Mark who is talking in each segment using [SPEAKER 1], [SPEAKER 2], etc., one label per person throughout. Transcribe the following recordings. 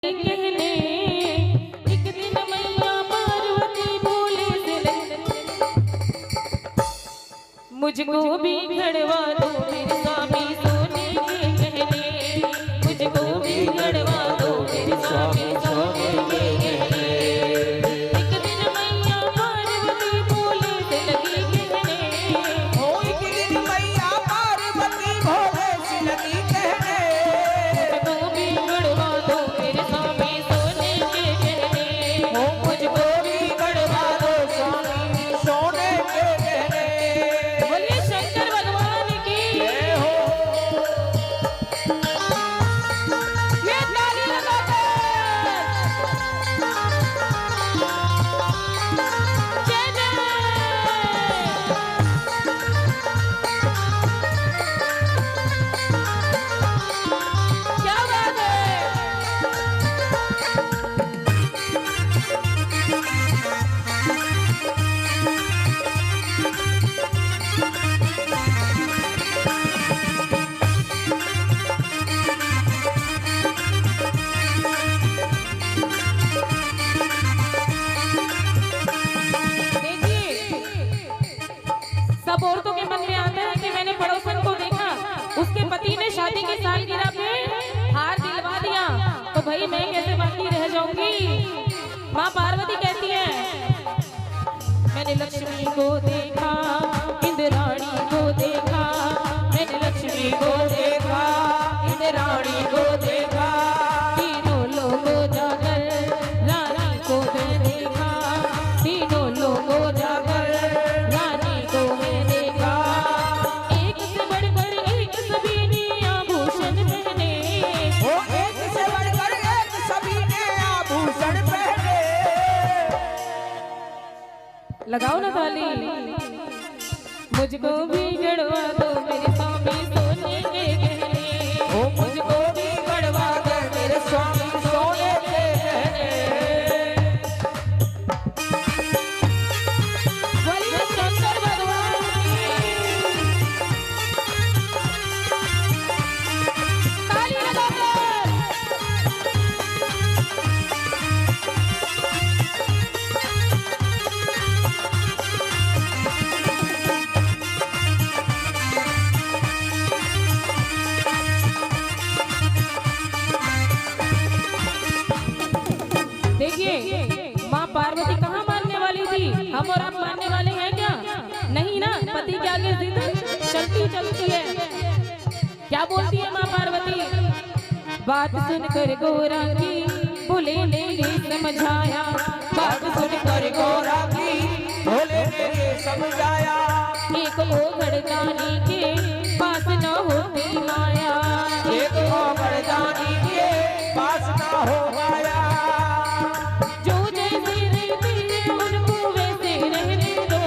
[SPEAKER 1] कहने एक दिन मैया पार्वती बोले से मुझको भी घड़वा दो मेरे स्वामी सोने के कहने, मुझको भी घड़वा दो मेरे स्वामी सोने के कहने। एक दिन मैया पार्वती बोले से लगी कहने,
[SPEAKER 2] ओ एक दिन मैया पार्वती भोले से लगी कहने,
[SPEAKER 1] मुझको भी घड़वा दो मेरे स्वामी सोने के कहने,
[SPEAKER 2] ओ मुझको भी गढ़वा दो स्वामी सोने के कहने।
[SPEAKER 1] बोलिए शंकर भगवान की
[SPEAKER 2] जय हो।
[SPEAKER 1] ये ताली लगाकर जय जय। क्या बात है। सब औरतों के मन में आता है कि मैंने पड़ोसन को देखा, उसके पति ने शादी की सालगिरह पे हार दिलवा दिया, तो भाई मैं कैसे बाकी रह जाऊंगी। माँ पार्वती कहती है मैंने लक्ष्मी को देखा, इंद्राणी को देखा, मैंने लक्ष्मी को देखा, इंद्राणी को देखा, तीनों लोगों जाकर रानी को मैं देखा, तीनों लोगों जाकर रानी को मैं देखा। एक से बढ़कर एक सभी ने आभूषण पहने,
[SPEAKER 2] ओ एक से बढ़कर एक सभी ने आभूषण पहने।
[SPEAKER 1] लगाओ ना ताली। मुझको भी गड़वा दो मेरे स्वामी सोने के कहने,
[SPEAKER 2] ओ मुझको भी गढ़वा दो मेरे स्वामी सोने के कहने।
[SPEAKER 1] बोलिए शंकर भगवान की। ताली लगाकर देखिए माँ पार्वती कहाँ मानने वाली थी, हम और आप मानने वाले हैं क्या? नहीं ना, पति के आगे जिद चलती चलती है। क्या बोलती है माँ पार्वती? बात सुनकर गोरा की बोले ने समझाया, बात सुनकर
[SPEAKER 2] गोरा की भोले ने ये समझाया,
[SPEAKER 1] एक वो घड़कानी के पास न होती माया,
[SPEAKER 2] एक वो मर्दानी के पास ना हो पाया।
[SPEAKER 1] जो जैसे रहते हैं उनको वैसे रहने दो,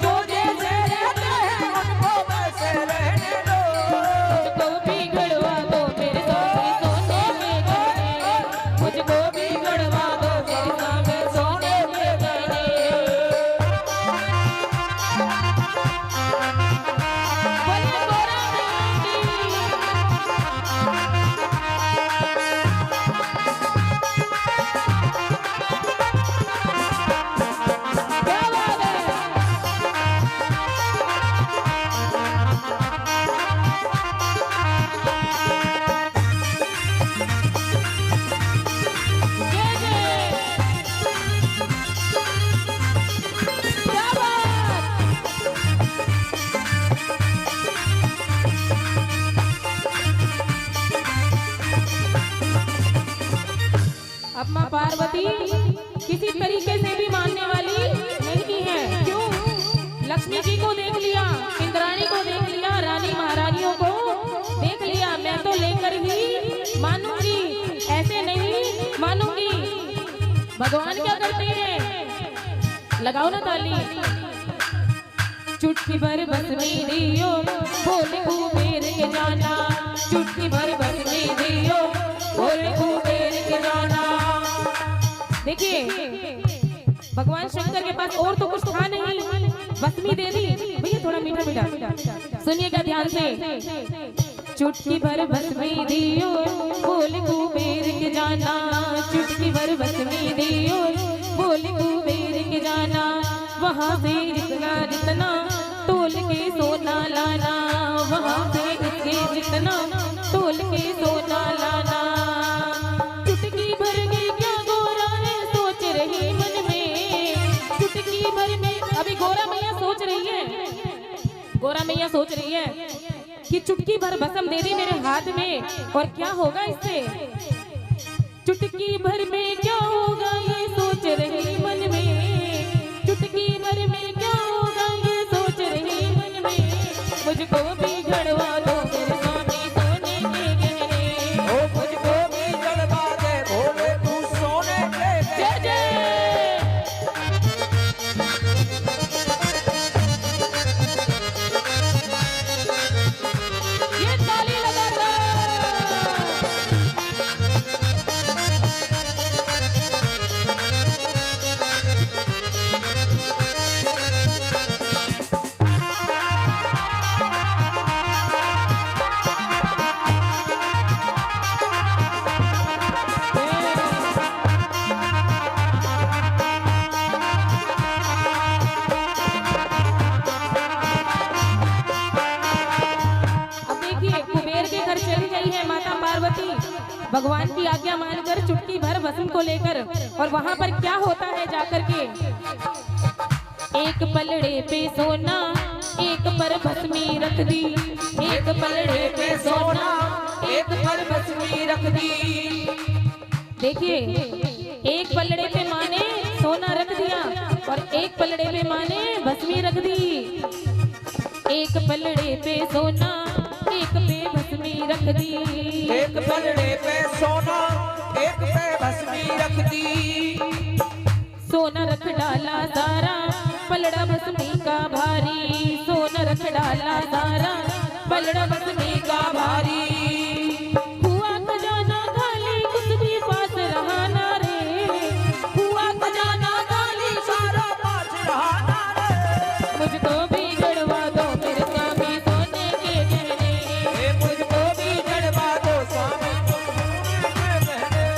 [SPEAKER 2] जो जैसे रहते हैं उनको वैसे रहने दो।
[SPEAKER 1] मुझको भी गड़वा दो मेरे स्वामी सोने के कहने, मुझको भी गड़वा दो मेरे स्वामी सोने के कहने। बोलिए गोरा की। क्या बात है। जय जय। क्या बात। अब माँ पार्वती किसी तरीके से भी मानने वाली नहीं है। क्यों? लक्ष्मी जी को देख लिया, इंद्राणी को देख लिया, रानी महारानियों को देख लिया, मैं तो लेकर ही मानूंगी, ऐसे नहीं मानूंगी। भगवान क्या करते हैं? लगाओ ना ताली। चुटकी भर बस में दियो बोले कुबेर के जाना, चुटकी भर बस में दियो बोले कुबेर के जाना। देखिए भगवान शंकर के पास और तो कुछ था नहीं, भस्मी दे दी। भैया थोड़ा मीठा मीठा सुनिएगा ध्यान से। चुटकी भर भस्मी दियो बोल कुबेर के जाना। जाना, चुटकी भर बस में दियो बोल कुबेर के जाना, वहाँ से जितना जितना तोल के सोना लाना, वहाँ से इसके जितना तोल के सोना लाना। चुटकी भर में क्या गोरा है सोच रही मन में, चुटकी भर में। अभी गोरा मैया सोच रही है, गोरा मैया सोच रही है कि चुटकी भर भस्म दे दी मेरे हाथ में और क्या होगा इससे, चुटकी भर में क्या होगा ये सोच रही मन में, चुटकी भर में क्या होगा ये सोच रही मन में। मुझको भी गड़वा दो मेरे स्वामी सोने के गहने,
[SPEAKER 2] ओ मुझको भी जलवा दे भोले तू सोने के
[SPEAKER 1] जय जय। ये ताली लगा दो। भगवान की आज्ञा मानकर चुटकी भर भस्म को लेकर, और वहाँ पर क्या होता है जाकर के, एक पलड़े पे सोना एक पर भस्मी रख दी, एक पलड़े पे सोना
[SPEAKER 2] एक पर भस्मी रख दी।
[SPEAKER 1] देखिए एक पलड़े पे माँ ने सोना रख दिया और एक पलड़े पे माँ ने भस्मी रख दी, एक पलड़े पे सोना एक पे भस्मी रख दी,
[SPEAKER 2] एक पलड़े पे सोना एक पे भस्मी रख दी।
[SPEAKER 1] सोना रख डाला सारा पलड़ा भस्मी का भारी, सोना रख डाला सारा पलड़ा भस्मी का भारी। हुआ खजाना खाली कुछ भी पास रहा ना रे, हुआ खजाना खाली
[SPEAKER 2] सारा पास रहा ना रे।
[SPEAKER 1] मुझको भी जड़वा दो मेरे स्वामी सोने के गहने,
[SPEAKER 2] ए मुझको भी जड़वा दो स्वामी सोने के गहने।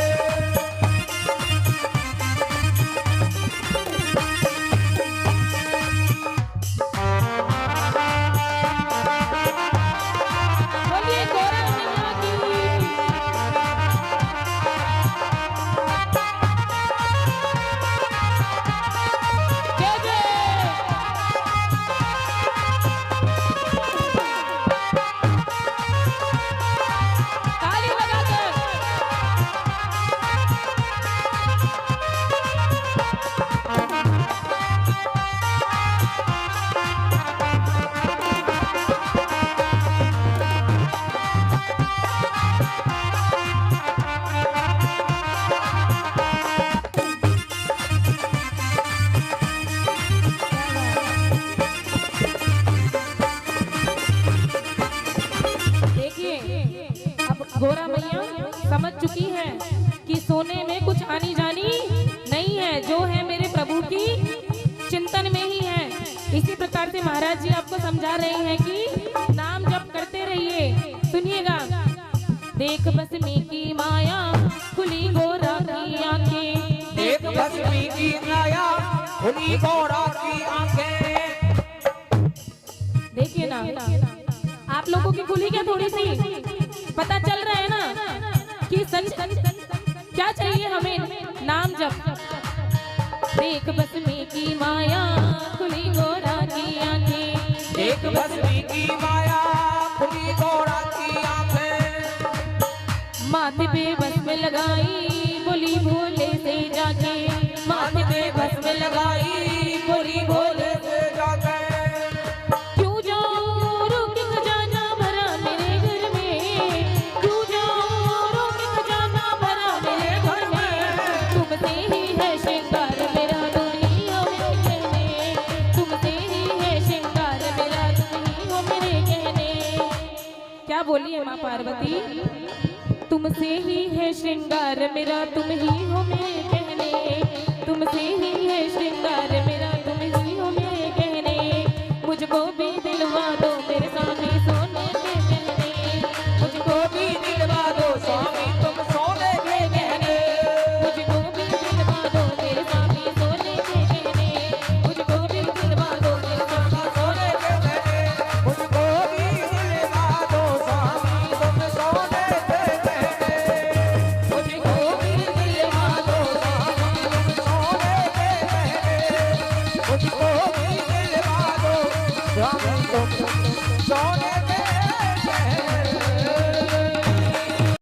[SPEAKER 1] बोलिए गौरा मैया की। जय जय। ताली बजाकर। देखिए अब गोरा मैया समझ चुकी है कि सोने में कुछ आनी जानी नहीं है, जो है मेरे प्रभु की चिंतन में ही है। इसी प्रकार से महाराज जी आपको समझा रहे हैं कि नाम जप करते रहिए। सुनिएगा, देख भस्मी की माया खुली गोरा की आंखें,
[SPEAKER 2] एक भस्मी की माया खुली गोरा की आंखें।
[SPEAKER 1] देखिए ना, आप लोगों की खुली क्या थोड़ी सी, पता चल रहा है ना कि क्या चाहिए हमें, नाम जप। देख भस्मी की माया खुली गोरा की आंखें,
[SPEAKER 2] एक भस्मी की माया खुली गोरा की आंखें।
[SPEAKER 1] माथे पे भस्म लगाई बोली भोले से जाके, माथे पे भस्म लगाई बोली भोले
[SPEAKER 2] से जाके।
[SPEAKER 1] क्यों जाऊं रोक खजाना भरा मेरे घर में, क्यों जाऊं रोक खजाना भरा मेरे घर में। तुमसे ही है श्रृंगार मेरा तुम ही हो मेरे कहने, तुमसे ही है श्रृंगार मेरा तुम ही हो मेरे कहने। क्या बोली है माँ पार्वती, तुमसे ही है श्रृंगार मेरा तुम ही हो मेरे कहने, तुमसे ही है श्रृंगार मेरा तुम ही हो मेरे कहने। मुझको भी दिलवा दो मेरे स्वामी सोने के गहने, मुझको भी
[SPEAKER 2] दिलवा दो स्वामी तुम सोने के गहने। तुम